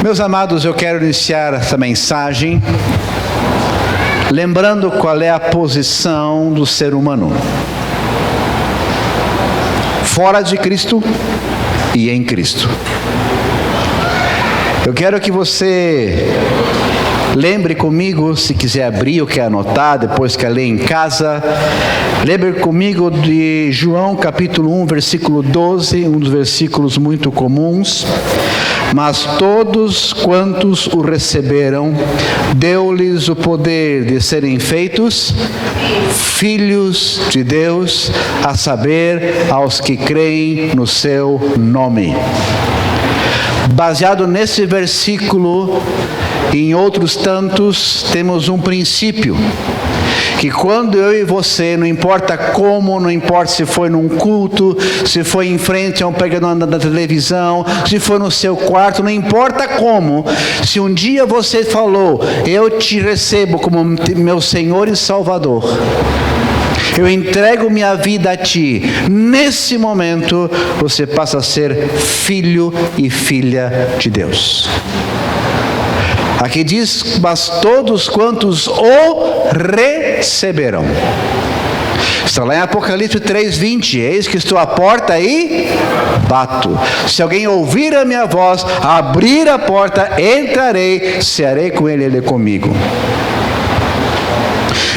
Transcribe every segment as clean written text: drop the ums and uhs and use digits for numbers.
Meus amados, eu quero iniciar essa mensagem lembrando qual é a posição do ser humano: fora de Cristo e em Cristo. Eu quero que você lembre comigo, se quiser abrir ou quer anotar, depois quer ler em casa, lembre comigo de João capítulo 1, versículo 12, um dos versículos muito comuns. Mas todos quantos o receberam, deu-lhes o poder de serem feitos filhos de Deus, a saber, aos que creem no seu nome. Baseado nesse versículo e em outros tantos, temos um princípio: que quando eu e você, não importa como, não importa se foi num culto, se foi em frente a um pregador da televisão, se foi no seu quarto, não importa como, se um dia você falou, eu te recebo como meu Senhor e Salvador, eu entrego minha vida a Ti, nesse momento você passa a ser filho e filha de Deus. Aqui diz, mas todos quantos o receberão. Está lá em Apocalipse 3:20, eis que estou à porta e bato. Se alguém ouvir a minha voz, abrir a porta, entrarei, cearei com ele, ele comigo.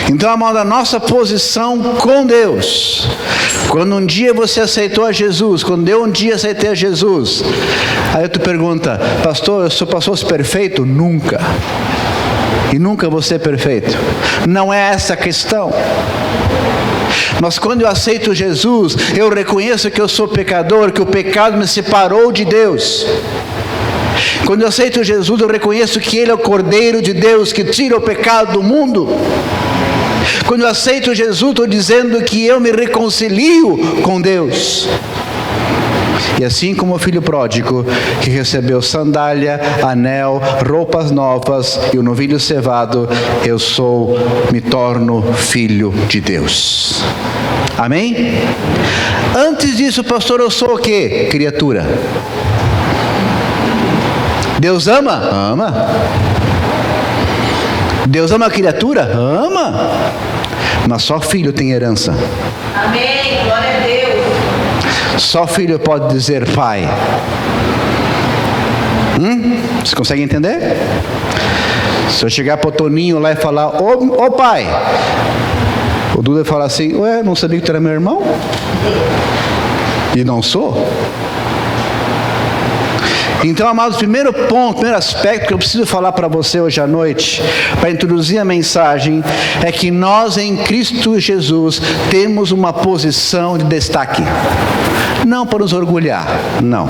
Então, amado, a nossa posição com Deus, quando um dia você aceitou a Jesus, quando eu um dia aceitei a Jesus, aí tu pergunta, pastor, eu sou pastor perfeito? Nunca. E nunca vou ser perfeito. Não é essa a questão. Mas quando eu aceito Jesus, eu reconheço que eu sou pecador, que o pecado me separou de Deus. Quando eu aceito Jesus, eu reconheço que Ele é o Cordeiro de Deus, que tira o pecado do mundo. Quando eu aceito Jesus, estou dizendo que eu me reconcilio com Deus. E assim como o filho pródigo, que recebeu sandália, anel, roupas novas e o novilho cevado, me torno filho de Deus. Amém? Antes disso, pastor, eu sou o quê? Criatura. Deus ama? Ama. Deus ama a criatura? Ama. Mas só filho tem herança. Amém, glória a Deus. Só filho pode dizer pai. Você consegue entender? Se eu chegar para o Toninho lá e falar, ô pai, o Duda fala assim, ué, não sabia que tu era meu irmão? E não sou? Então, amados, primeiro ponto, primeiro aspecto que eu preciso falar para você hoje à noite, para introduzir a mensagem, é que nós em Cristo Jesus temos uma posição de destaque. Não para nos orgulhar, não.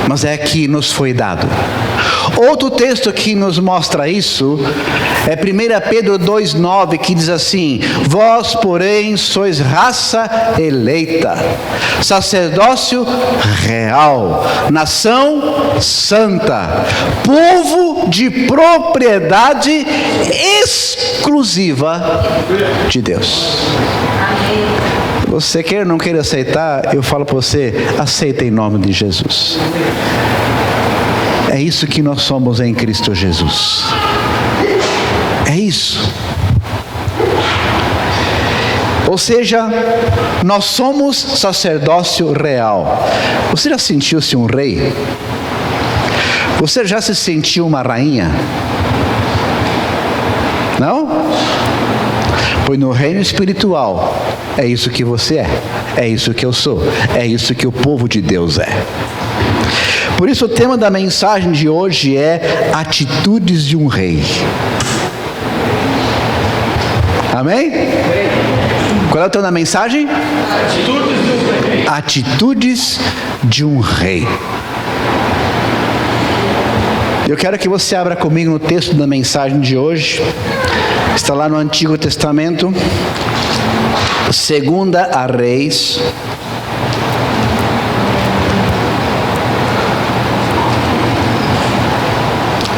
Mas é que nos foi dado. Outro texto que nos mostra isso é 1 Pedro 2,9, que diz assim: vós, porém, sois raça eleita, sacerdócio real, nação santa, povo de propriedade exclusiva de Deus. Você quer ou não quer aceitar, eu falo para você, aceita em nome de Jesus. É isso que nós somos em Cristo Jesus. É isso. Ou seja, nós somos sacerdócio real. Você já sentiu-se um rei? Você já se sentiu uma rainha? Não? Pois no reino espiritual, é isso que você é isso que eu sou, é isso que o povo de Deus é. Por isso o tema da mensagem de hoje é atitudes de um rei. Amém? Qual é o tema da mensagem? Atitudes de um rei. Eu quero que você abra comigo no texto da mensagem de hoje. Está lá no Antigo Testamento, 2 a Reis,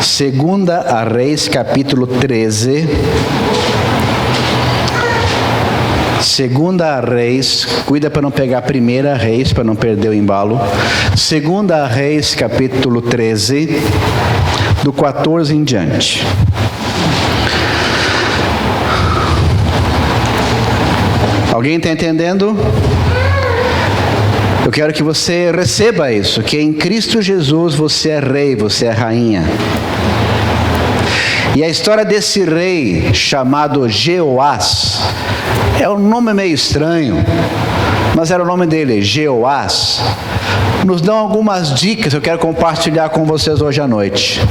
Segunda a Reis, capítulo 13. Segunda Reis, cuida para não pegar Primeira Reis, para não perder o embalo. Segunda Reis, capítulo 13, do 14 em diante. Alguém está entendendo? Eu quero que você receba isso, que em Cristo Jesus você é rei, você é rainha. E a história desse rei chamado Jeoás, é um nome meio estranho, mas era o nome dele, Jeoás, nos dão algumas dicas que eu quero compartilhar com vocês hoje à noite.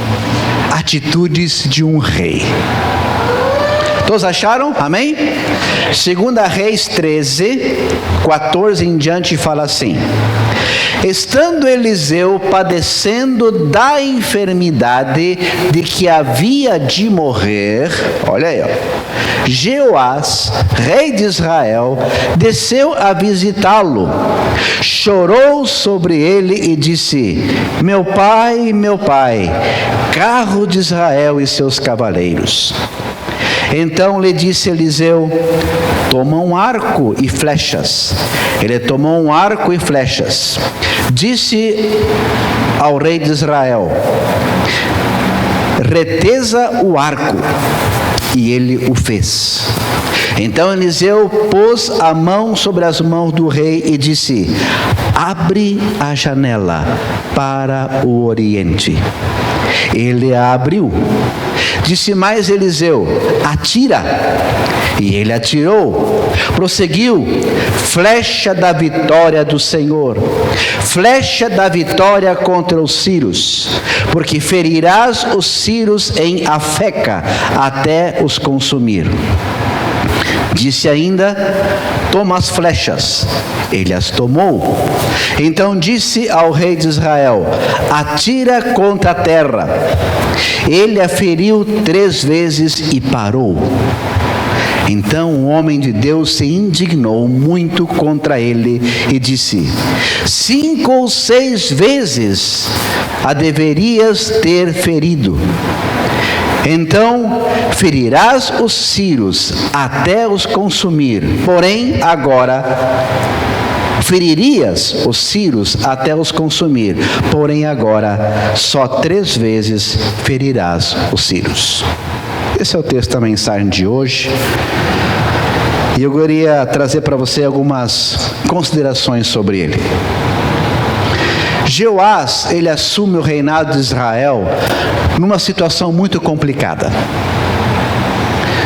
Atitudes de um rei. Todos acharam? Amém? Segunda Reis 13, 14 em diante fala assim: estando Eliseu padecendo da enfermidade de que havia de morrer, olha aí, Jeoás, rei de Israel, desceu a visitá-lo, chorou sobre ele e disse: meu pai, carro de Israel e seus cavaleiros. Então lhe disse Eliseu: toma um arco e flechas. Ele tomou um arco e flechas. Disse ao rei de Israel: retesa o arco. E ele o fez. Então Eliseu pôs a mão sobre as mãos do rei e disse: abre a janela para o oriente. Ele a abriu. Disse mais Eliseu: atira. E ele atirou. Prosseguiu: flecha da vitória do Senhor, flecha da vitória contra os sírios, porque ferirás os sírios em Afeca até os consumir. Disse ainda: toma as flechas. Ele as tomou. Então disse ao rei de Israel: atira contra a terra. Ele a feriu 3 vezes e parou. Então o homem de Deus se indignou muito contra ele e disse: 5 ou 6 vezes a deverias ter ferido. Então ferirás os sírios até os consumir. Porém agora feririas os sírios até os consumir. Porém agora só 3 vezes ferirás os sírios. Esse é o texto da mensagem de hoje. E eu queria trazer para você algumas considerações sobre ele. Jeoás, ele assume o reinado de Israel numa situação muito complicada.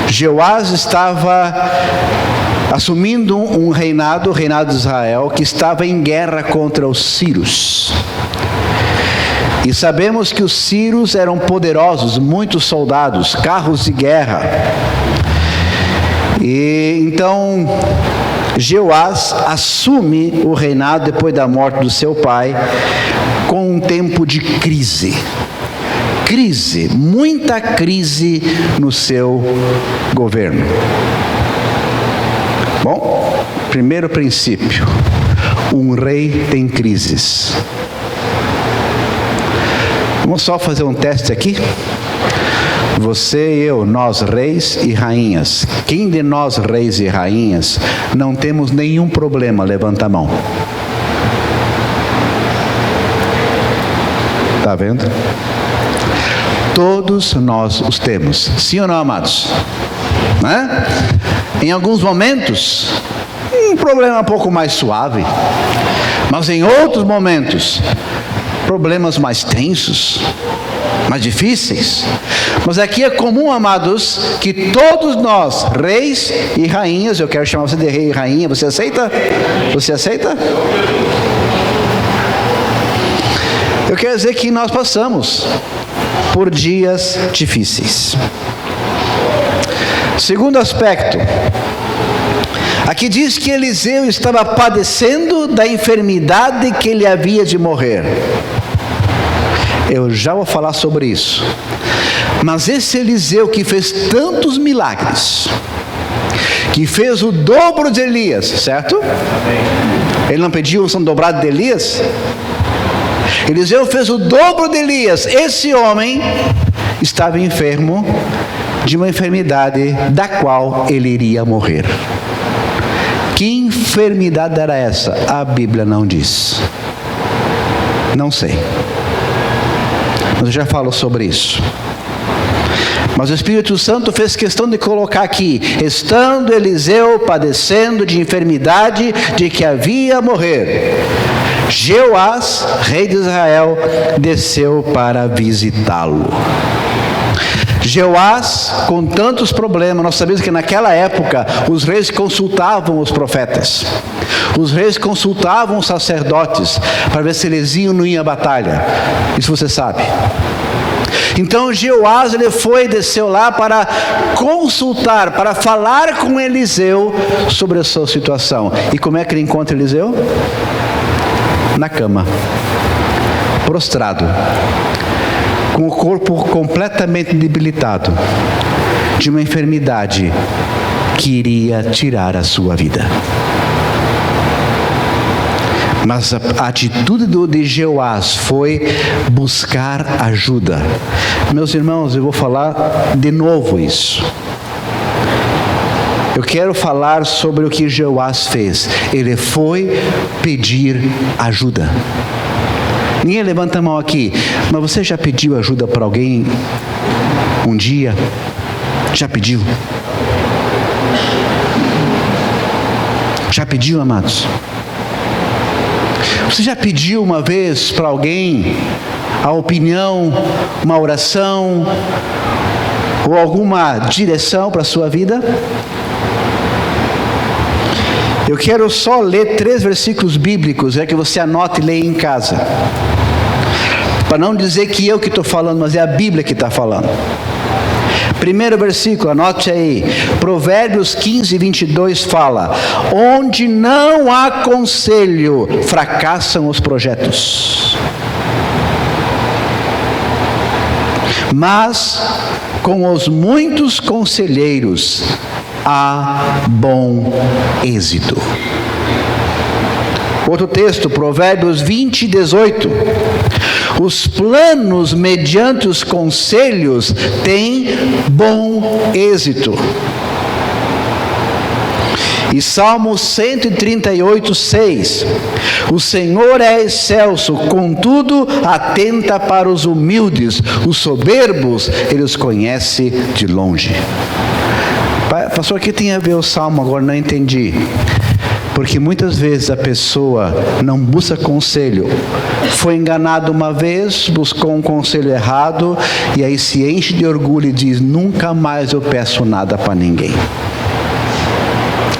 Jeoás estava assumindo um reinado, o reinado de Israel, que estava em guerra contra os sírios. E sabemos que os sírios eram poderosos, muitos soldados, carros de guerra. E então Jeoás assume o reinado depois da morte do seu pai, com um tempo de crise. Crise, muita crise no seu governo. Bom, primeiro princípio: um rei tem crises. Vamos só fazer um teste aqui? Você e eu, nós reis e rainhas. Quem de nós reis e rainhas não temos nenhum problema? Levanta a mão. Está vendo? Todos nós os temos. Sim ou não, amados? Né? Em alguns momentos, um problema um pouco mais suave. Mas em outros momentos, problemas mais tensos, mais difíceis. Mas aqui é comum, amados, que todos nós, reis e rainhas, eu quero chamar você de rei e rainha, você aceita? Você aceita? Eu quero dizer que nós passamos por dias difíceis. Segundo aspecto, aqui diz que Eliseu estava padecendo da enfermidade que ele havia de morrer. Eu já vou falar sobre isso. Mas esse Eliseu que fez tantos milagres, que fez o dobro de Elias, certo? Ele não pediu unção dobrada de Elias? Eliseu fez o dobro de Elias. Esse homem estava enfermo de uma enfermidade da qual ele iria morrer. Que enfermidade era essa? A Bíblia não diz. Não sei. Mas eu já falo sobre isso. Mas o Espírito Santo fez questão de colocar aqui: estando Eliseu padecendo de enfermidade de que havia morrer, Jeoás, rei de Israel, desceu para visitá-lo. Jeoás, com tantos problemas, nós sabemos que naquela época os reis consultavam os profetas, os reis consultavam os sacerdotes para ver se eles iam ou não iam à batalha. Isso você sabe. Então Jeoás, ele desceu lá para consultar, para falar com Eliseu sobre a sua situação. E como é que ele encontra Eliseu? Na cama, prostrado, com o corpo completamente debilitado, de uma enfermidade que iria tirar a sua vida. Mas a atitude de Jeoás foi buscar ajuda. Meus irmãos, eu vou falar de novo isso. Eu quero falar sobre o que Jeoás fez. Ele foi pedir ajuda. Ninguém levanta a mão aqui, mas você já pediu ajuda para alguém um dia? Já pediu? Já pediu, amados? Você já pediu uma vez para alguém a opinião, uma oração ou alguma direção para a sua vida? Eu quero só ler 3 versículos bíblicos, que você anote e leia em casa. Para não dizer que eu que estou falando, mas é a Bíblia que está falando. Primeiro versículo, anote aí. Provérbios 15, 22 fala: onde não há conselho, fracassam os projetos. Mas com os muitos conselheiros há bom êxito. Outro texto, Provérbios 20, 18. Os planos mediante os conselhos têm bom êxito. E Salmo 138, 6. O Senhor é excelso, contudo atenta para os humildes. Os soberbos, Ele os conhece de longe. Pastor, o que tem a ver o Salmo? Agora não entendi. Porque muitas vezes a pessoa não busca conselho. Foi enganado uma vez, buscou um conselho errado, e aí se enche de orgulho e diz: nunca mais eu peço nada para ninguém.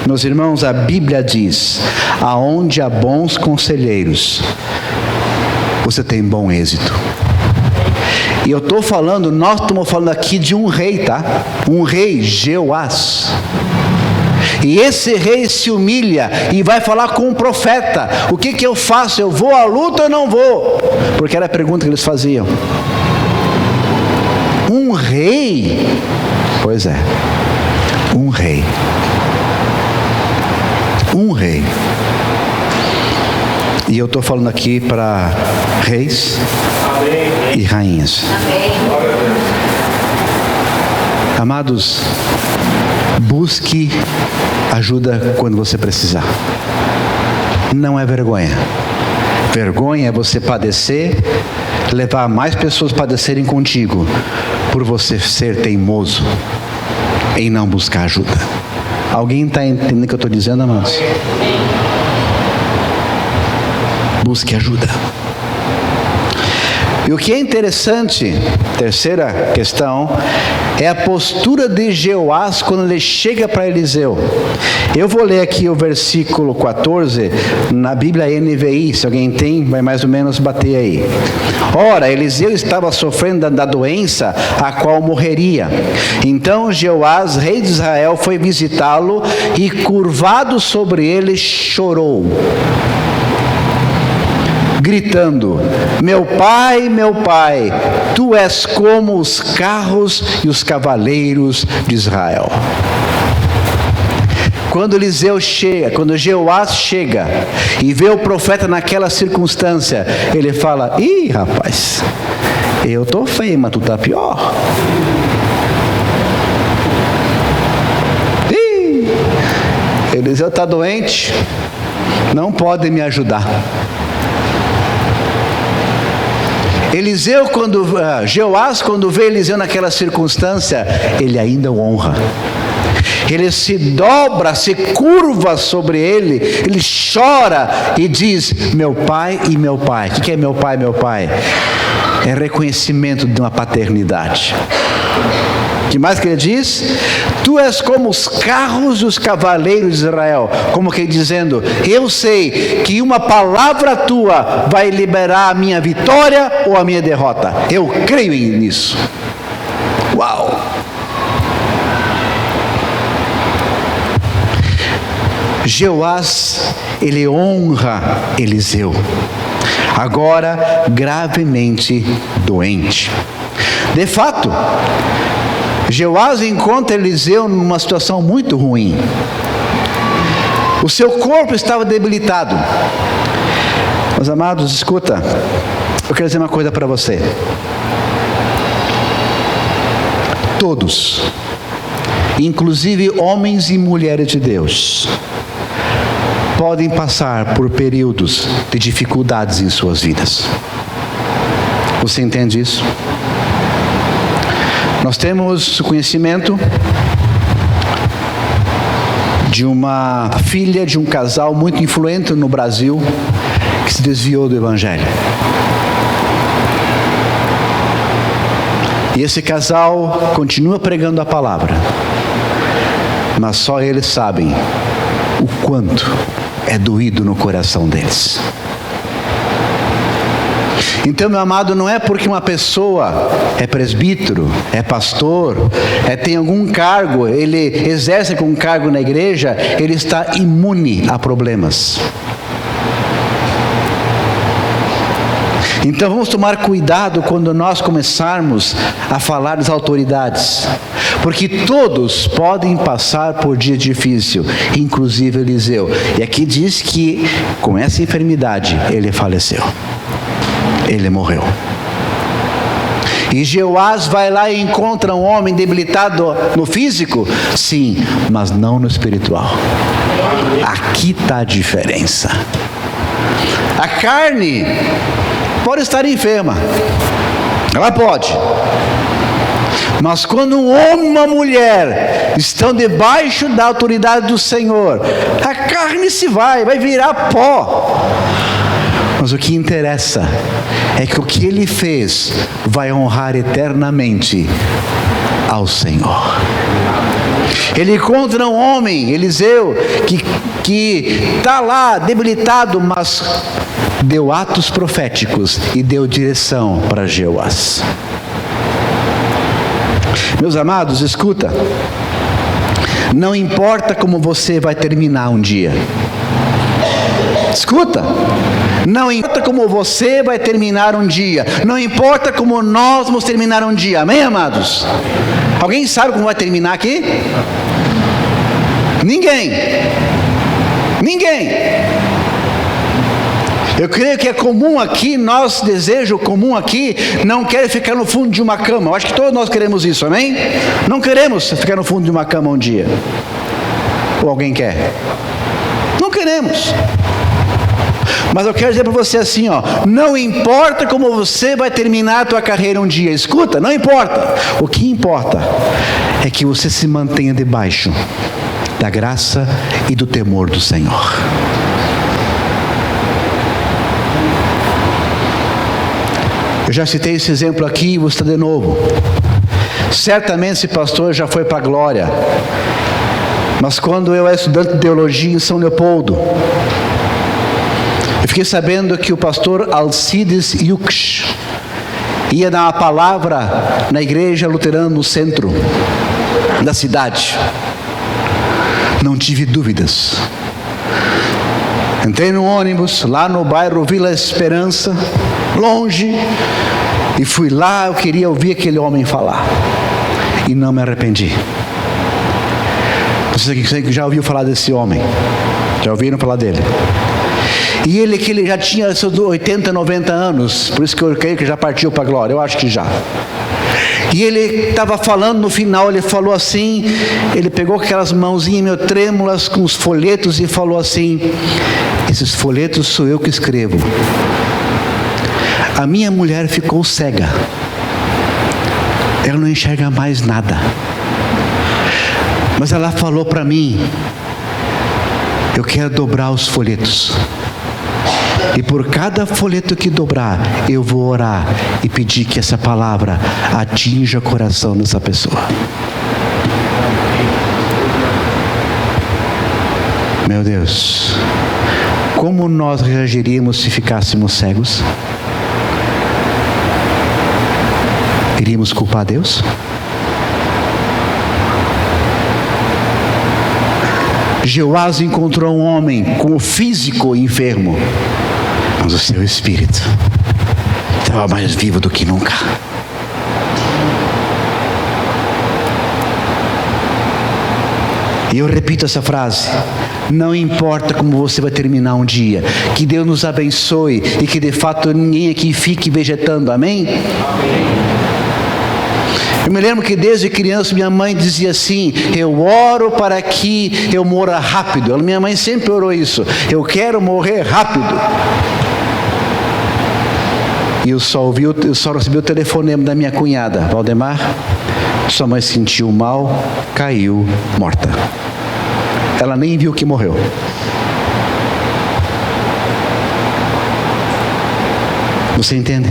Meus irmãos, a Bíblia diz: aonde há bons conselheiros, você tem bom êxito. E eu estou falando, nós estamos falando aqui de um rei, tá? Um rei, Jeoás. E esse rei se humilha e vai falar com um profeta: o que eu faço? Eu vou à luta ou não vou? Porque era a pergunta que eles faziam. Um rei? Pois é, um rei. Um rei. E eu estou falando aqui para reis e rainhas. Amados, busque ajuda quando você precisar. Não é vergonha. Vergonha é você padecer, levar mais pessoas a padecerem contigo, por você ser teimoso em não buscar ajuda. Alguém está entendendo o que eu estou dizendo, amados? Busque ajuda. E o que é interessante, terceira questão, é a postura de Jeoás quando ele chega para Eliseu. Eu vou ler aqui o versículo 14, na Bíblia NVI, se alguém tem, vai mais ou menos bater aí. Ora, Eliseu estava sofrendo da doença a qual morreria. Então Jeoás, rei de Israel, foi visitá-lo e, curvado sobre ele, chorou, gritando: meu pai, tu és como os carros e os cavaleiros de Israel. Quando Eliseu chega, quando Jeoás chega e vê o profeta naquela circunstância, ele fala: ih, rapaz, eu estou feio, mas tu está pior. Eliseu está doente, não pode me ajudar. Jeoás, quando vê Eliseu naquela circunstância, ele ainda o honra. Ele se dobra, se curva sobre ele, ele chora e diz: meu pai e meu pai. O que é meu pai, meu pai? É reconhecimento de uma paternidade. O que mais que ele diz? Tu és como os carros e os cavaleiros de Israel. Como que dizendo: eu sei que uma palavra tua vai liberar a minha vitória ou a minha derrota. Eu creio nisso. Uau! Jeoás, ele honra Eliseu, agora gravemente doente. De fato, Jeoás encontra Eliseu numa situação muito ruim. O seu corpo estava debilitado. Meus amados, escuta, eu quero dizer uma coisa para você. Todos, inclusive homens e mulheres de Deus, podem passar por períodos de dificuldades em suas vidas. Você entende isso? Nós temos conhecimento de uma filha de um casal muito influente no Brasil que se desviou do Evangelho. E esse casal continua pregando a palavra, mas só eles sabem o quanto é doído no coração deles. Então, meu amado, não é porque uma pessoa é presbítero, é pastor, tem algum cargo, ele exerce algum cargo na igreja, ele está imune a problemas. Então vamos tomar cuidado quando nós começarmos a falar das autoridades, porque todos podem passar por dia difícil, inclusive Eliseu. E aqui diz que com essa enfermidade ele faleceu, ele morreu. E Jeoás vai lá e encontra um homem debilitado no físico? Sim, mas não no espiritual. Aqui está a diferença. A carne pode estar enferma, ela pode, mas quando um homem e uma mulher estão debaixo da autoridade do Senhor, a carne se vai virar pó. Mas o que interessa é que o que ele fez vai honrar eternamente ao Senhor. Ele encontra um homem, Eliseu, que está lá debilitado, mas deu atos proféticos e deu direção para Jeoás. Meus amados, escuta. Não importa como você vai terminar um dia. Escuta. Não importa como você vai terminar um dia. Não importa como nós vamos terminar um dia. Amém, amados? Alguém sabe como vai terminar aqui? Ninguém. Eu creio que é comum aqui, nosso desejo comum aqui, não quer ficar no fundo de uma cama. Eu acho que todos nós queremos isso, amém? Não queremos ficar no fundo de uma cama um dia. Ou alguém quer? Não queremos. Mas eu quero dizer para você assim, não importa como você vai terminar a tua carreira um dia. Escuta, não importa. O que importa é que você se mantenha debaixo da graça e do temor do Senhor. Eu já citei esse exemplo aqui e vou citar de novo. Certamente esse pastor já foi para a glória. Mas quando eu era estudante de teologia em São Leopoldo, eu fiquei sabendo que o pastor Alcides Yuksh ia dar uma palavra na igreja luterana no centro da cidade. Não tive dúvidas. Entrei no ônibus, lá no bairro Vila Esperança, longe, e fui lá, eu queria ouvir aquele homem falar. E não me arrependi. Você que já ouviu falar desse homem? Já ouviram falar dele? E ele que ele já tinha seus 80, 90 anos, por isso que eu creio que já partiu para a glória, eu acho que já. E ele estava falando, no final ele falou assim, ele pegou aquelas mãozinhas meio trêmulas com os folhetos e falou assim: esses folhetos sou eu que escrevo. A minha mulher ficou cega, ela não enxerga mais nada, mas ela falou para mim: eu quero dobrar os folhetos, e por cada folheto que dobrar, eu vou orar e pedir que essa palavra atinja o coração dessa pessoa. Meu Deus, como nós reagiríamos se ficássemos cegos? Iríamos culpar Deus? Jeoás encontrou um homem com o físico enfermo, mas o seu espírito estava mais vivo do que nunca. E eu repito essa frase: não importa como você vai terminar um dia, que Deus nos abençoe e que de fato ninguém aqui fique vegetando, amém? Eu me lembro que desde criança minha mãe dizia assim: eu oro para que eu morra rápido. Minha mãe sempre orou isso: eu quero morrer rápido. E eu só recebi o telefonema da minha cunhada: Valdemar, sua mãe se sentiu mal, caiu morta. Ela nem viu que morreu. Você entende?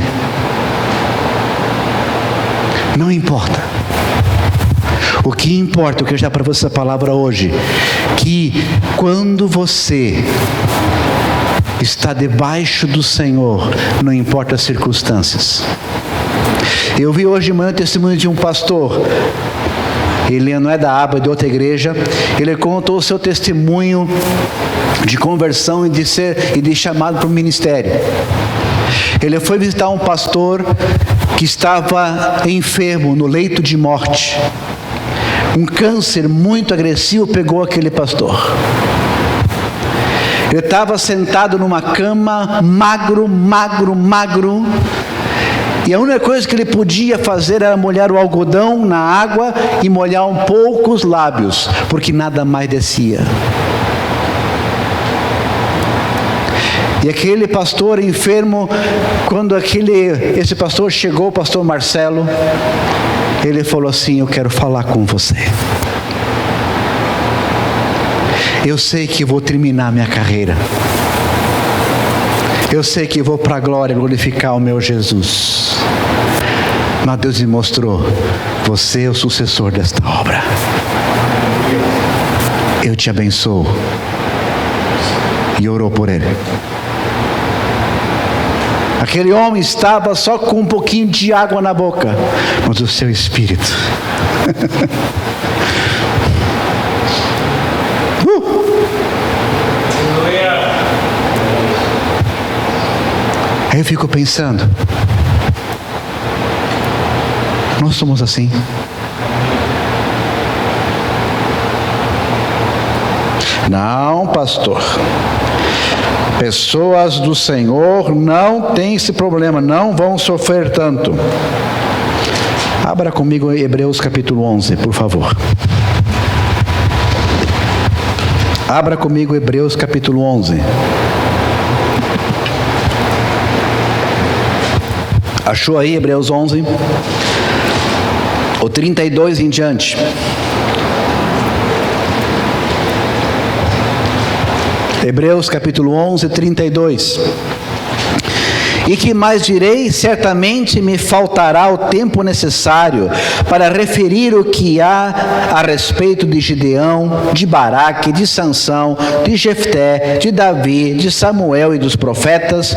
Não importa. O que importa, eu quero dar para você essa palavra hoje, que quando você está debaixo do Senhor, não importa as circunstâncias. Eu vi hoje de manhã o testemunho de um pastor. Ele não é da aba, é de outra igreja. Ele contou o seu testemunho de conversão e de chamado para o ministério. Ele foi visitar um pastor que estava enfermo, no leito de morte. Um câncer muito agressivo pegou aquele pastor. Ele estava sentado numa cama, magro. E a única coisa que ele podia fazer era molhar o algodão na água e molhar um pouco os lábios, porque nada mais descia. E aquele pastor enfermo, quando esse pastor chegou, o pastor Marcelo, ele falou assim: eu quero falar com você. Eu sei que vou terminar minha carreira. Eu sei que vou para a glória glorificar o meu Jesus. Mas Deus me mostrou: você é o sucessor desta obra. Eu te abençoo. E orou por ele. Aquele homem estava só com um pouquinho de água na boca, mas o seu espírito. Aí eu fico pensando, nós somos assim. Não, pastor. Pessoas do Senhor não têm esse problema, não vão sofrer tanto. Abra comigo Hebreus capítulo 11, por favor. Abra comigo Hebreus capítulo 11. Achou aí Hebreus 11? O 32 em diante. Hebreus capítulo 11, 32. E que mais direi? Certamente me faltará o tempo necessário para referir o que há a respeito de Gideão, de Baraque, de Sansão, de Jefté, de Davi, de Samuel e dos profetas,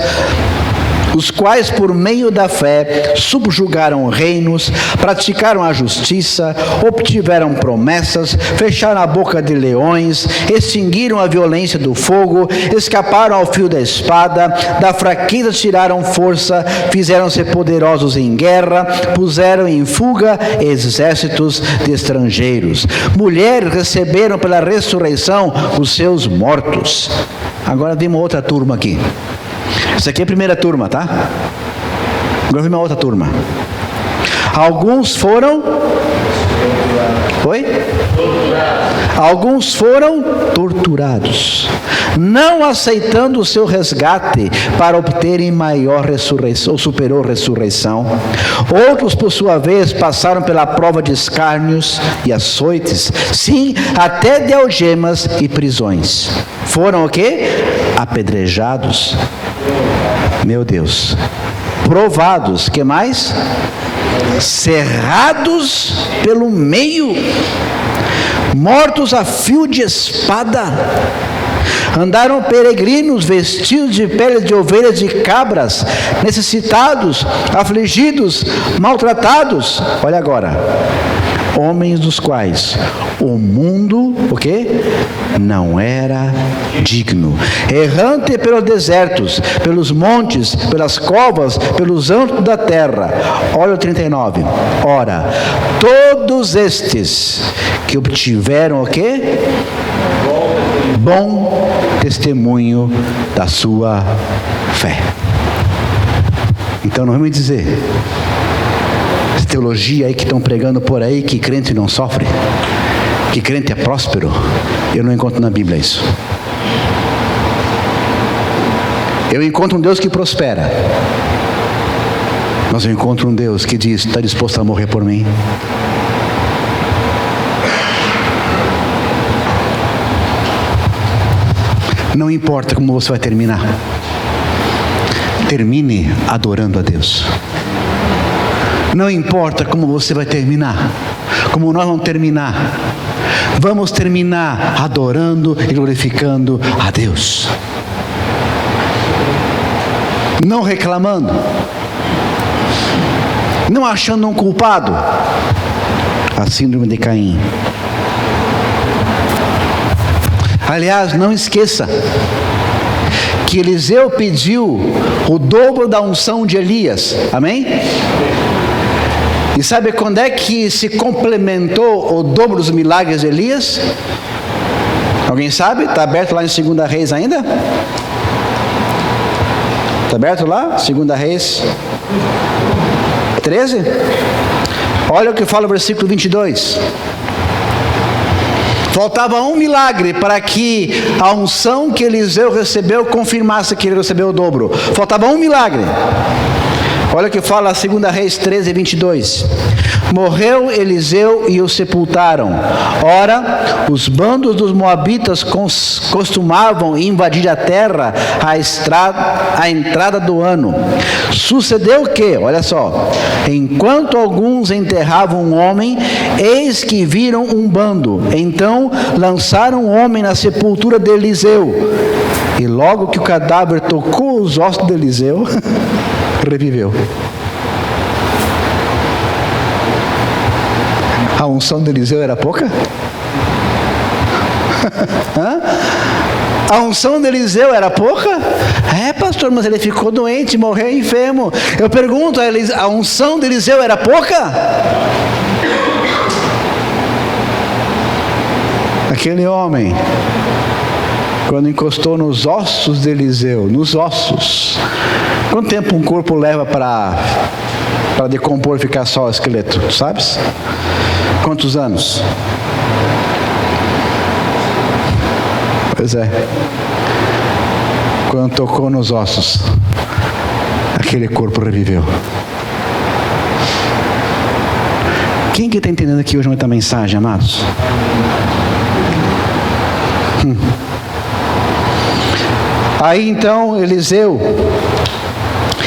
os quais por meio da fé subjugaram reinos, praticaram a justiça, obtiveram promessas, fecharam a boca de leões, extinguiram a violência do fogo, escaparam ao fio da espada, da fraqueza tiraram força, fizeram-se poderosos em guerra, puseram em fuga exércitos de estrangeiros. Mulheres receberam pela ressurreição os seus mortos. Agora vem uma outra turma aqui. Isso aqui é a primeira turma, tá? Agora vem uma outra turma. Alguns foram... Oi? Alguns foram torturados, não aceitando o seu resgate para obterem maior ressurreição, ou superior ressurreição. Outros, por sua vez, passaram pela prova de escárnios e açoites, sim, até de algemas e prisões. Foram o quê? Apedrejados. Meu Deus. Provados. Que mais? Cerrados pelo meio, mortos a fio de espada. Andaram peregrinos vestidos de peles de ovelhas e cabras, necessitados, afligidos, maltratados. Olha agora, homens dos quais o mundo, o quê? Não era digno. Errante pelos desertos, pelos montes, pelas covas, pelos âmbitos da terra. Olha o 39. Ora, todos estes que obtiveram o quê? Bom testemunho da sua fé. Então não vamos dizer essa teologia aí que estão pregando por aí que crente não sofre, que crente é próspero. Eu não encontro na Bíblia isso. Eu encontro um Deus que prospera, mas eu encontro um Deus que diz: está disposto a morrer por mim. Não importa como você vai terminar, termine adorando a Deus. Não importa como você vai terminar, como nós vamos terminar, vamos terminar adorando e glorificando a Deus. Não reclamando, não achando um culpado. A síndrome de Caim. Aliás, não esqueça que Eliseu pediu o dobro da unção de Elias. Amém? E sabe quando é que se complementou o dobro dos milagres de Elias? Alguém sabe? Está aberto lá em 2 Reis ainda? Está aberto lá? 2 Reis 13? Olha o que fala o versículo 22. Faltava um milagre para que a unção que Eliseu recebeu confirmasse que ele recebeu o dobro. Faltava um milagre. Olha o que fala 2 Reis 13, 22. Morreu Eliseu e o sepultaram. Ora, os bandos dos moabitas costumavam invadir a terra à entrada do ano. Sucedeu que, olha só, enquanto alguns enterravam um homem, eis que viram um bando. Então lançaram um homem na sepultura de Eliseu. E logo que o cadáver tocou os ossos de Eliseu, reviveu. A unção de Eliseu era pouca? A unção de Eliseu era pouca? É, pastor, mas ele ficou doente, morreu enfermo. Eu pergunto, a unção de Eliseu era pouca? Aquele homem, quando encostou nos ossos de Eliseu, nos ossos. Quanto tempo um corpo leva para decompor e ficar só o esqueleto, sabes? Quantos anos? Pois é. Quando tocou nos ossos, aquele corpo reviveu. Quem que está entendendo aqui hoje muita mensagem, amados? Aí então Eliseu,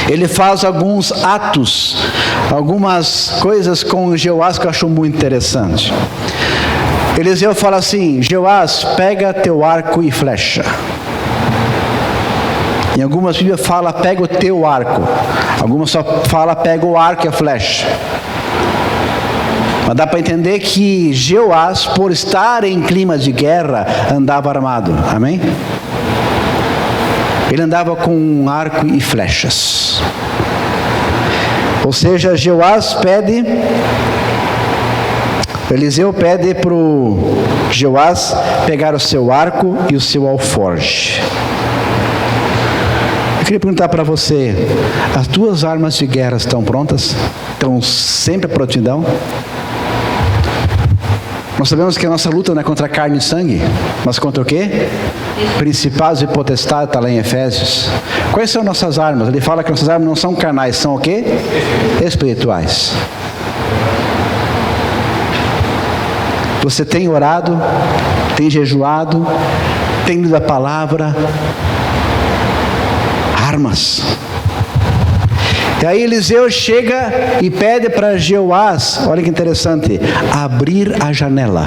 ele faz alguns atos, algumas coisas com Jeoás que eu acho muito interessante. Eliseu fala assim: Jeoás, pega teu arco e flecha. Em algumas Bíblias fala, pega o teu arco. Algumas só fala, pega o arco e a flecha. Mas dá para entender que Jeoás, por estar em clima de guerra, andava armado. Amém? Ele andava com um arco e flechas. Ou seja, Eliseu pede para o Jeoás pegar o seu arco e o seu alforje. Eu queria perguntar para você: as tuas armas de guerra estão prontas? estão sempre à prontidão. Nós sabemos que a nossa luta não é contra carne e sangue, mas contra o quê? Principados e potestades, está lá em Efésios. Quais são nossas armas? Ele fala que nossas armas não são carnais, são o quê? Espirituais. Você tem orado, tem jejuado, tem lido a palavra, armas. E aí Eliseu chega e pede para Jeoás, olha que interessante, abrir a janela.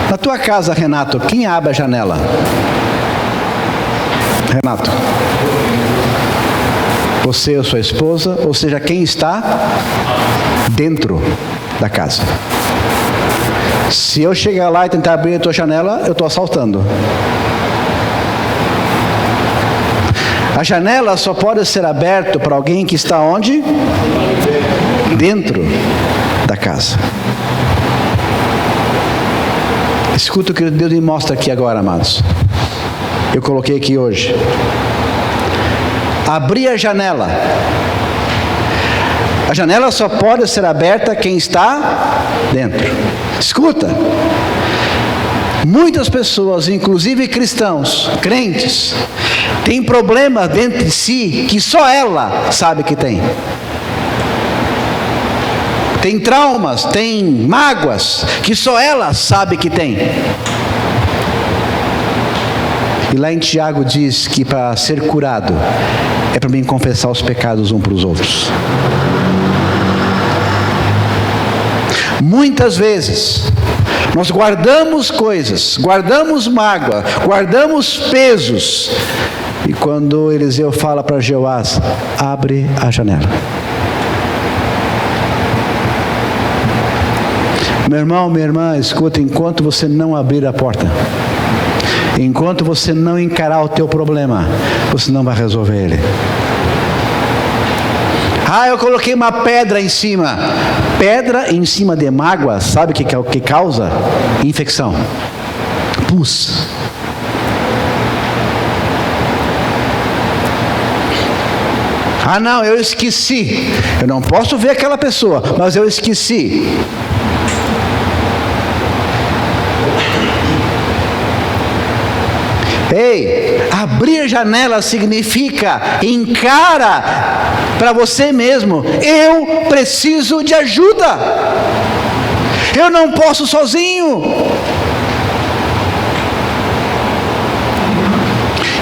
Na tua casa, Renato, quem abre a janela? Renato? Você ou sua esposa, ou seja, quem está dentro da casa. Se eu chegar lá e tentar abrir a tua janela, eu estou assaltando. A janela só pode ser aberta para alguém que está onde? Dentro da casa. Escuta o que Deus me mostra aqui agora, amados. Eu coloquei aqui hoje. Abrir a janela. A janela só pode ser aberta quem está dentro. Escuta. Muitas pessoas, inclusive cristãos, crentes, têm problemas dentro de si que só ela sabe que tem. Tem traumas, tem mágoas que só ela sabe que tem. E lá em Tiago diz que para ser curado é para mim confessar os pecados uns para os outros. Muitas vezes nós guardamos coisas, guardamos mágoa, guardamos pesos. E quando Eliseu fala para Jeoás, abre a janela. Meu irmão, minha irmã, escuta, enquanto você não abrir a porta, enquanto você não encarar o teu problema, você não vai resolver ele. Eu coloquei uma pedra em cima. Pedra em cima de mágoa, sabe o que causa? Infecção. Pus. Não, eu esqueci. Eu não posso ver aquela pessoa, mas eu esqueci. Ei, abrir janela significa encara para você mesmo. Eu preciso de ajuda. Eu não posso sozinho.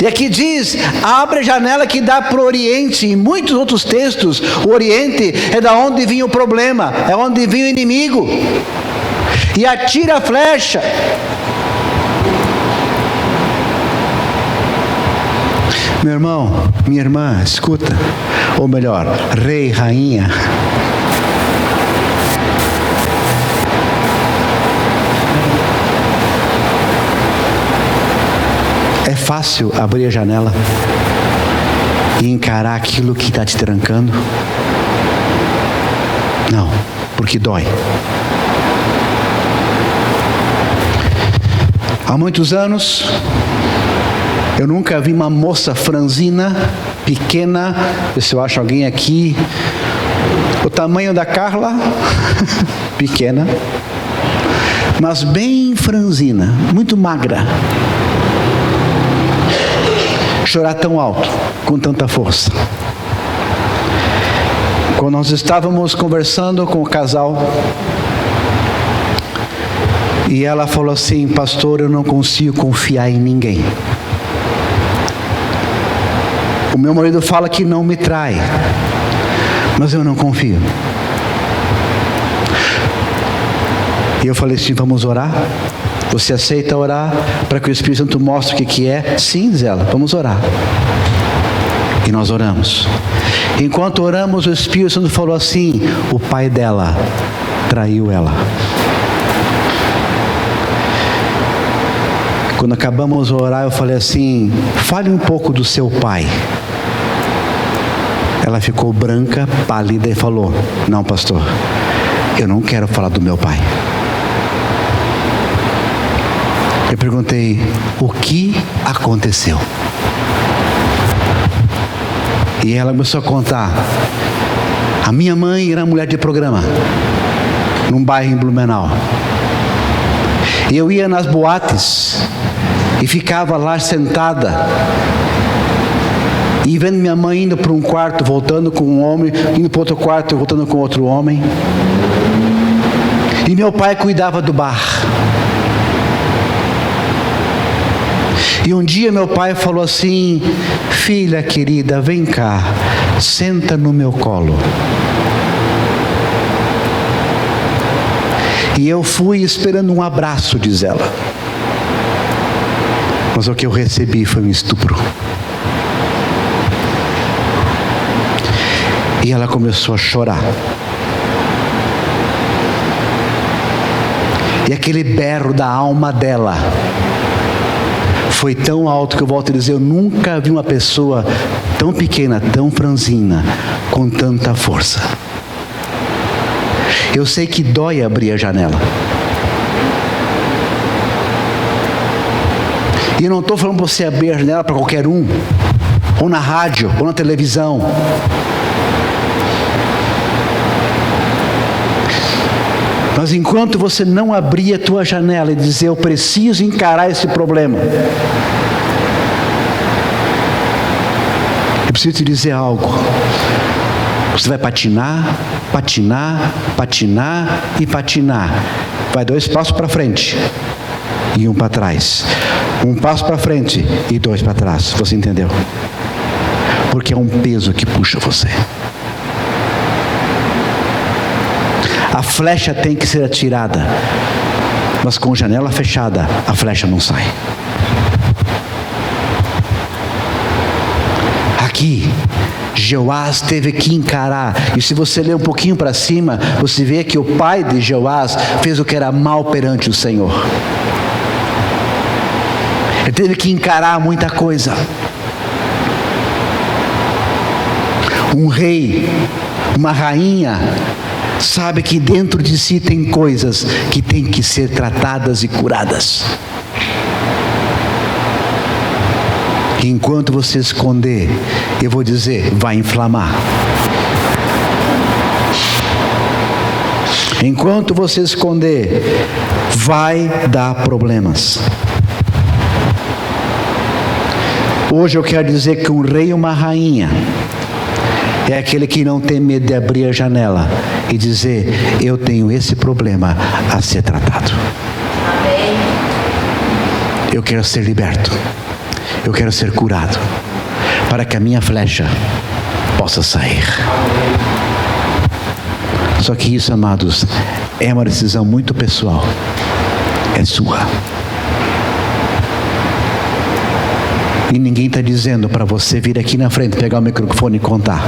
E aqui diz, abre a janela que dá para o Oriente. Em muitos outros textos, o Oriente é da onde vinha o problema, é onde vinha o inimigo. E atira a flecha. Meu irmão, minha irmã, escuta. Ou melhor, rei, rainha. É fácil abrir a janela e encarar aquilo que está te trancando? Não, porque dói. Há muitos anos, eu nunca vi uma moça franzina, pequena, se eu acho alguém aqui, o tamanho da Carla, pequena, mas bem franzina, muito magra, chorar tão alto, com tanta força. Quando nós estávamos conversando com o casal, e ela falou assim, pastor, eu não consigo confiar em ninguém. O meu marido fala que não me trai, mas eu não confio. E eu falei assim, vamos orar? Você aceita orar para que o Espírito Santo mostre o que é? Sim, diz ela, vamos orar. E nós oramos. Enquanto oramos, o Espírito Santo falou assim, o pai dela traiu ela. Quando acabamos de orar, eu falei assim, fale um pouco do seu pai. Ela ficou branca, pálida e falou, não, pastor, eu não quero falar do meu pai. Eu perguntei, o que aconteceu? E ela começou a contar. A minha mãe era mulher de programa, num bairro em Blumenau. Eu ia nas boates e ficava lá sentada e vendo minha mãe indo para um quarto, voltando com um homem, indo para outro quarto, voltando com outro homem. E meu pai cuidava do bar. E um dia meu pai falou assim: filha querida, vem cá, senta no meu colo. E eu fui esperando um abraço, diz ela. Mas o que eu recebi foi um estupro. E ela começou a chorar. E aquele berro da alma dela foi tão alto que eu volto a dizer, eu nunca vi uma pessoa tão pequena, tão franzina, com tanta força. Eu sei que dói abrir a janela. E eu não estou falando para você abrir a janela para qualquer um, ou na rádio, ou na televisão. Mas enquanto você não abrir a tua janela e dizer, eu preciso encarar esse problema, eu preciso te dizer algo. Você vai patinar, patinar, patinar e patinar. Vai 2 passos para frente e 1 para trás. 1 passo para frente e 2 para trás. Você entendeu? Porque é um peso que puxa você. A flecha tem que ser atirada, mas com janela fechada, a flecha não sai. Aqui, Jeoás teve que encarar, e se você ler um pouquinho para cima, você vê que o pai de Jeoás fez o que era mal perante o Senhor. Ele teve que encarar muita coisa. Um rei, uma rainha, sabe que dentro de si tem coisas que têm que ser tratadas e curadas. E enquanto você esconder, eu vou dizer, vai inflamar. Enquanto você esconder, vai dar problemas. Hoje eu quero dizer que um rei e uma rainha é aquele que não tem medo de abrir a janela e dizer, eu tenho esse problema a ser tratado. Amém. Eu quero ser liberto. Eu quero ser curado. Para que a minha flecha possa sair. Só que isso, amados, é uma decisão muito pessoal. É sua. E ninguém está dizendo para você vir aqui na frente, pegar o microfone e contar.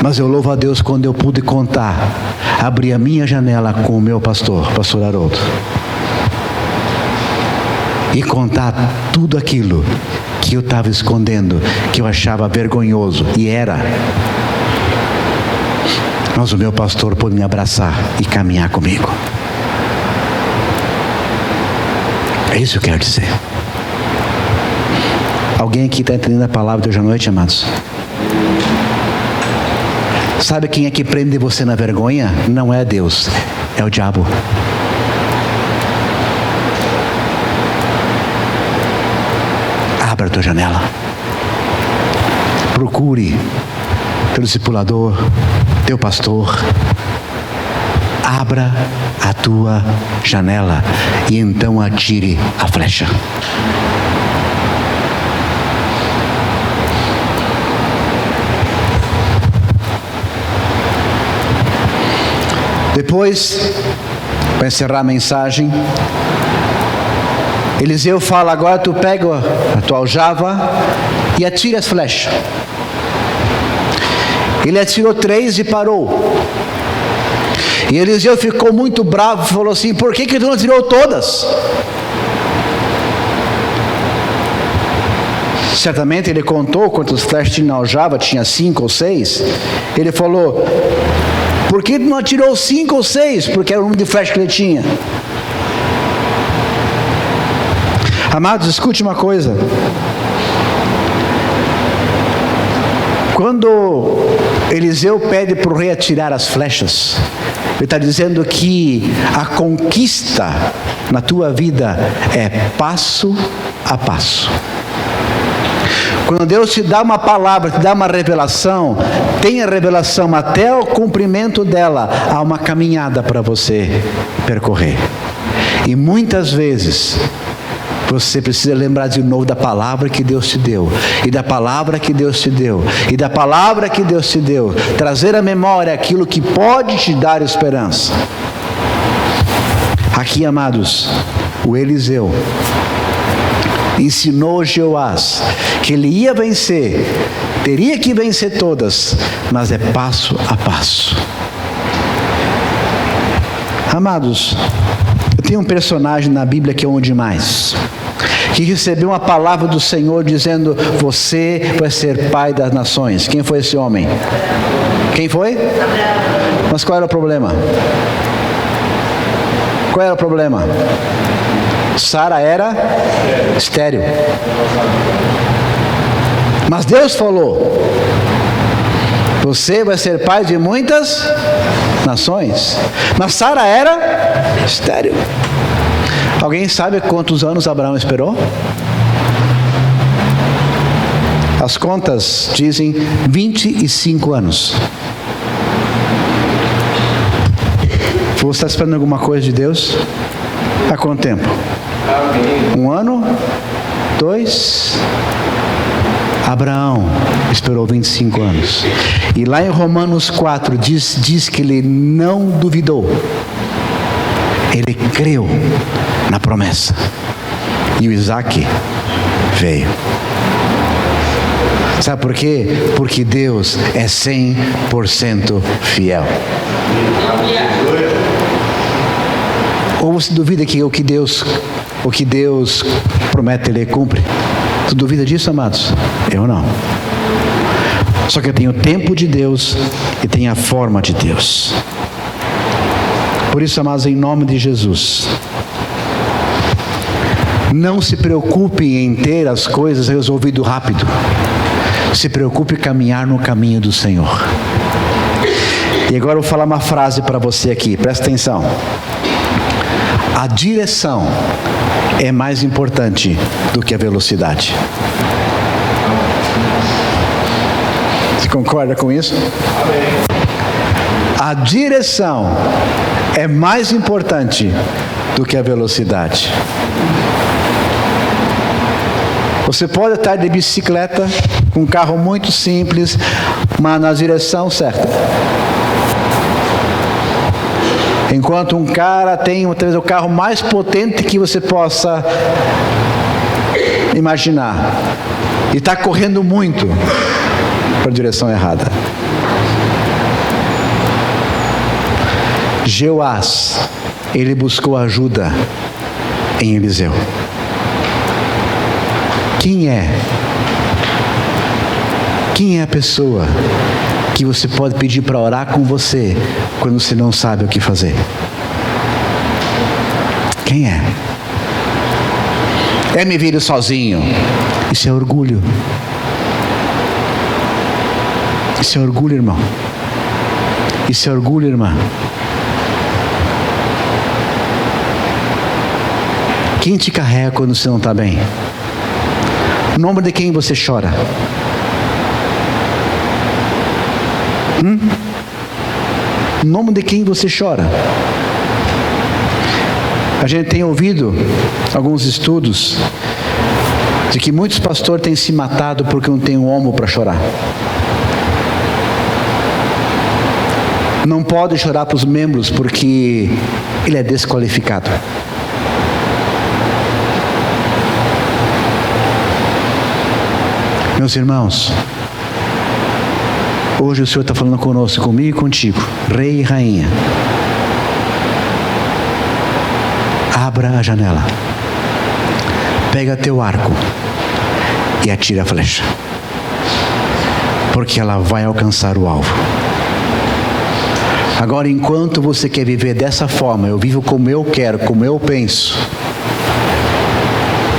Mas eu louvo a Deus quando eu pude contar, abrir a minha janela com o meu pastor Haroldo, e contar tudo aquilo que eu estava escondendo, que eu achava vergonhoso, e era. Mas o meu pastor pôde me abraçar e caminhar comigo. É isso que eu quero dizer. Alguém aqui está entendendo a palavra de hoje à noite, amados? Sabe quem é que prende você na vergonha? Não é Deus, é o diabo. Abra a tua janela. Procure teu discipulador, teu pastor. Abra a tua janela e então atire a flecha. Depois, para encerrar a mensagem, Eliseu fala, agora tu pega a tua aljava e atira as flechas. Ele atirou 3 e parou. E Eliseu ficou muito bravo e falou assim, por que tu não atirou todas? Certamente ele contou quantos flechas tinha na aljava, tinha 5 ou 6. Ele falou, por que tu não atirou 5 ou 6? Porque era o número de flechas que ele tinha. Amados, escute uma coisa. Quando Eliseu pede para o rei atirar as flechas, ele está dizendo que a conquista na tua vida é passo a passo. Quando Deus te dá uma palavra, te dá uma revelação, tem a revelação até o cumprimento dela, há uma caminhada para você percorrer. E muitas vezes você precisa lembrar de novo da palavra que Deus te deu, e da palavra que Deus te deu, e da palavra que Deus te deu, trazer à memória aquilo que pode te dar esperança. Aqui, amados, o Eliseu ensinou Jeoás que ele ia vencer, teria que vencer todas, mas é passo a passo. Amados, eu tenho um personagem na Bíblia que eu amo demais, que recebeu uma palavra do Senhor dizendo: você vai ser pai das nações. Quem foi esse homem? Quem foi? Mas qual era o problema? Qual era o problema? Sara era estéril. Mas Deus falou: você vai ser pai de muitas nações. Mas Sara era estéril. Alguém sabe quantos anos Abraão esperou? As contas dizem 25 anos. Você está esperando alguma coisa de Deus? Há quanto tempo? 1 ano? 2? Abraão esperou 25 anos. E lá em Romanos 4 diz que ele não duvidou. Ele creu na promessa. E o Isaac veio. Sabe por quê? Porque Deus é 100% fiel. Ou você duvida que o que Deus promete, Ele cumpre? Você duvida disso, amados? Eu não. Só que eu tenho o tempo de Deus e tenho a forma de Deus. Por isso, amados, em nome de Jesus, não se preocupe em ter as coisas resolvidas rápido. Se preocupe em caminhar no caminho do Senhor. E agora eu vou falar uma frase para você aqui, presta atenção. A direção é mais importante do que a velocidade. Você concorda com isso? A direção é mais importante do que a velocidade. Você pode estar de bicicleta, com um carro muito simples, mas na direção certa. Enquanto um cara tem o carro mais potente que você possa imaginar, e está correndo muito para a direção errada. Jeoás, ele buscou ajuda em Eliseu. Quem é a pessoa que você pode pedir para orar com você quando você não sabe o que fazer? Quem é? Me viro sozinho. Isso é orgulho. Isso é orgulho, irmão. Isso é orgulho, irmã. Quem te carrega quando você não está bem? O nome de quem você chora? O nome de quem você chora? A gente tem ouvido alguns estudos de que muitos pastores têm se matado porque não tem um ombro para chorar. Não pode chorar para os membros porque ele é desqualificado. Meus irmãos, hoje o Senhor está falando conosco, comigo e contigo, rei e rainha. Abra a janela, pega teu arco e atira a flecha, porque ela vai alcançar o alvo. Agora, enquanto você quer viver dessa forma, eu vivo como eu quero, como eu penso,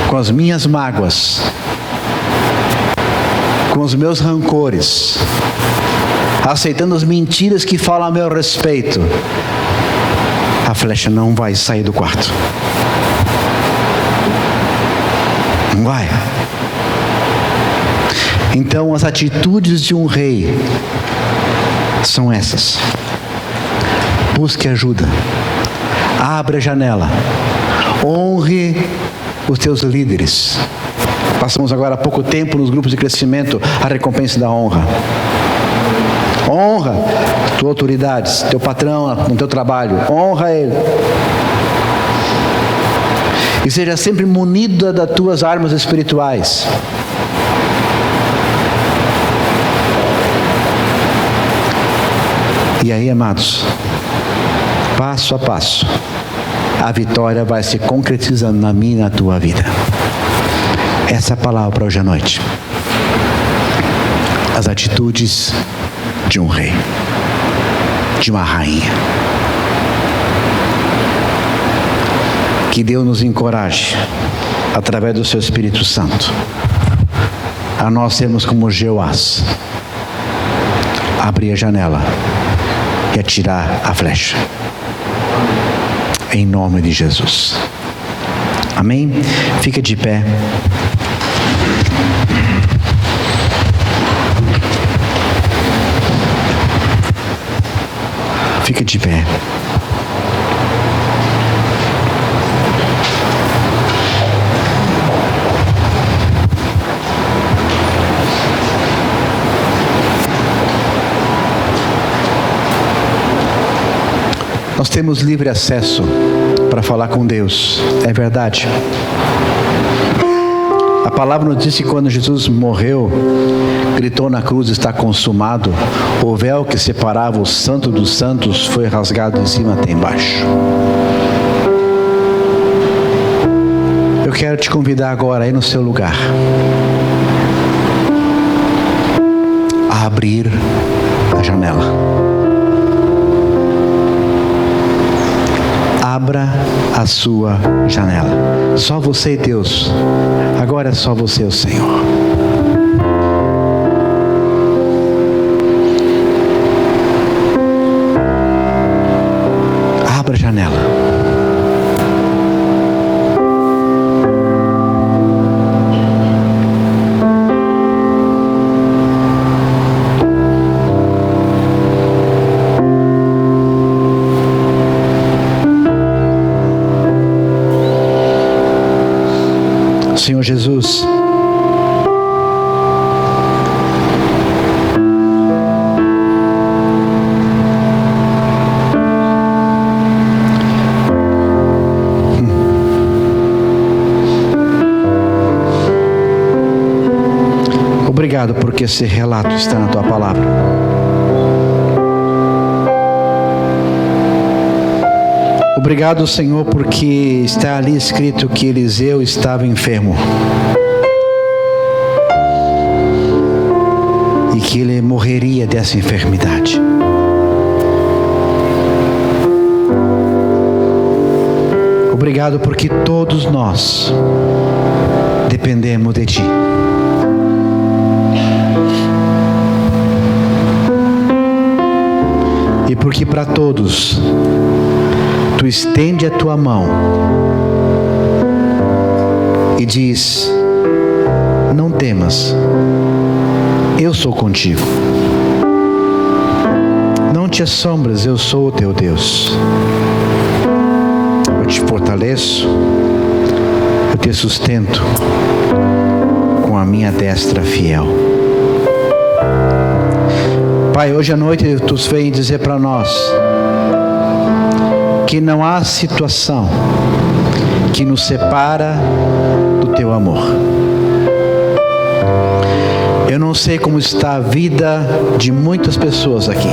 com as minhas mágoas, com os meus rancores, aceitando as mentiras que falam a meu respeito, a flecha não vai sair do quarto. Não vai. Então as atitudes de um rei são essas: busque ajuda, abra a janela, honre os teus líderes. Passamos agora há pouco tempo nos grupos de crescimento a recompensa da honra. Honra tuas autoridades, teu patrão no teu trabalho, honra ele. E seja sempre munida das tuas armas espirituais. E aí, amados, passo a passo, a vitória vai se concretizando na minha e na tua vida. Essa é a palavra para hoje à noite. As atitudes de um rei, de uma rainha. Que Deus nos encoraje, através do seu Espírito Santo, a nós sermos como Jeoás, abrir a janela e atirar a flecha. Em nome de Jesus. Amém? Fica de pé. Fica de pé. Nós temos livre acesso para falar com Deus, é verdade. A palavra nos diz que quando Jesus morreu, gritou na cruz: está consumado. O véu que separava o santo dos santos foi rasgado de cima até embaixo. Eu quero te convidar agora aí no seu lugar a abrir a janela. Abra a sua janela. Só você e Deus. Agora é só você e o Senhor. Abra a janela. Senhor Jesus, obrigado porque esse relato está na tua palavra. Obrigado, Senhor, porque está ali escrito que Eliseu estava enfermo e que ele morreria dessa enfermidade. Obrigado porque todos nós dependemos de Ti. E porque para todos Tu estende a Tua mão e diz: não temas, eu sou contigo. Não te assombres, eu sou o teu Deus. Eu te fortaleço, eu te sustento com a minha destra fiel. Pai, hoje à noite Tu vem dizer para nós que não há situação que nos separa do Teu amor. Eu não sei como está a vida de muitas pessoas aqui,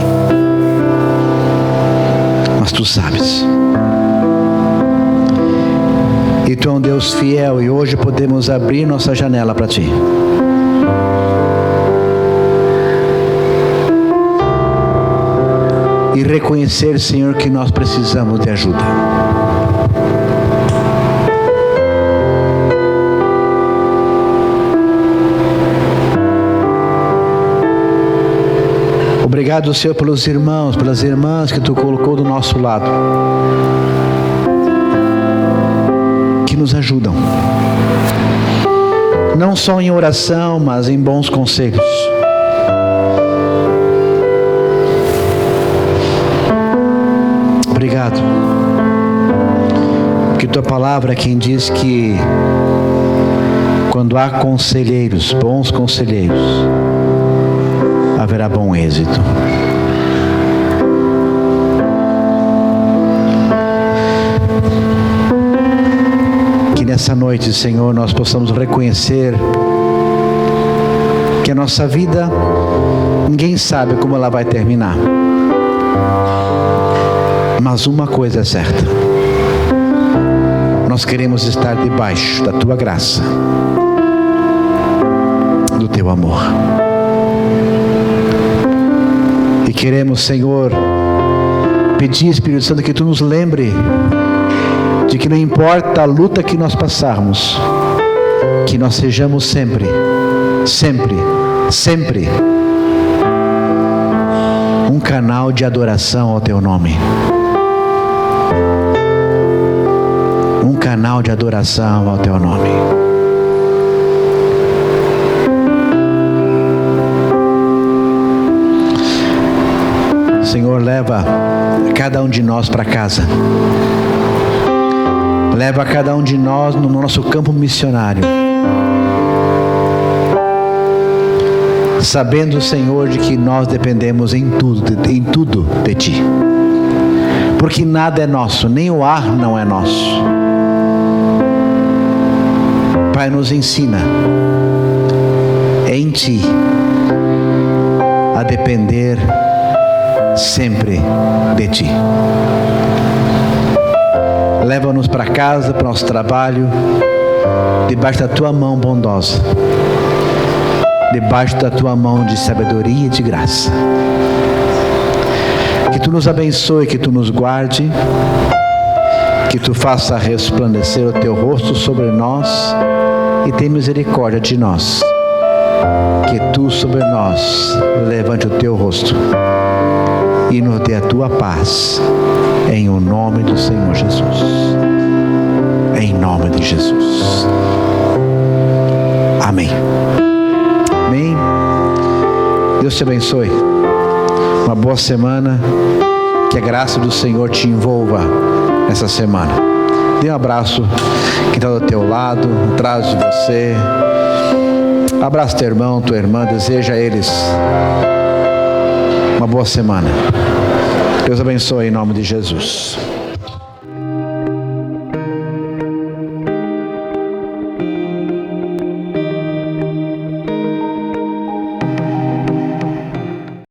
mas Tu sabes. E Tu é um Deus fiel, e hoje podemos abrir nossa janela para Ti. E reconhecer, Senhor, que nós precisamos de ajuda. Obrigado, Senhor, pelos irmãos, pelas irmãs que Tu colocou do nosso lado, que nos ajudam, não só em oração, mas em bons conselhos. Obrigado, porque Tua palavra é quem diz que quando há conselheiros, bons conselheiros, haverá bom êxito. Que nessa noite, Senhor, nós possamos reconhecer que a nossa vida, ninguém sabe como ela vai terminar. Mas uma coisa é certa: nós queremos estar debaixo da Tua graça, do Teu amor. E queremos, Senhor, pedir, Espírito Santo, que Tu nos lembre de que não importa a luta que nós passarmos, que nós sejamos sempre, sempre, sempre um canal de adoração ao Teu nome. Um canal de adoração ao Teu nome. Senhor, leva cada um de nós para casa. Leva cada um de nós no nosso campo missionário, sabendo, Senhor, de que nós dependemos em tudo de Ti, porque nada é nosso, nem o ar não é nosso. Pai, nos ensina em Ti a depender sempre de Ti. Leva-nos para casa, para o nosso trabalho, debaixo da Tua mão bondosa, debaixo da Tua mão de sabedoria e de graça. Que Tu nos abençoe, que Tu nos guarde, que Tu faça resplandecer o Teu rosto sobre nós e tenha misericórdia de nós. Que Tu sobre nós levante o Teu rosto e nos dê a Tua paz, em o nome do Senhor Jesus. Em nome de Jesus. Amém. Amém. Deus te abençoe. Uma boa semana. Que a graça do Senhor te envolva nessa semana. Dê um abraço que está do teu lado, atrás de você. Abraça teu irmão, tua irmã. Deseja a eles uma boa semana. Deus abençoe em nome de Jesus.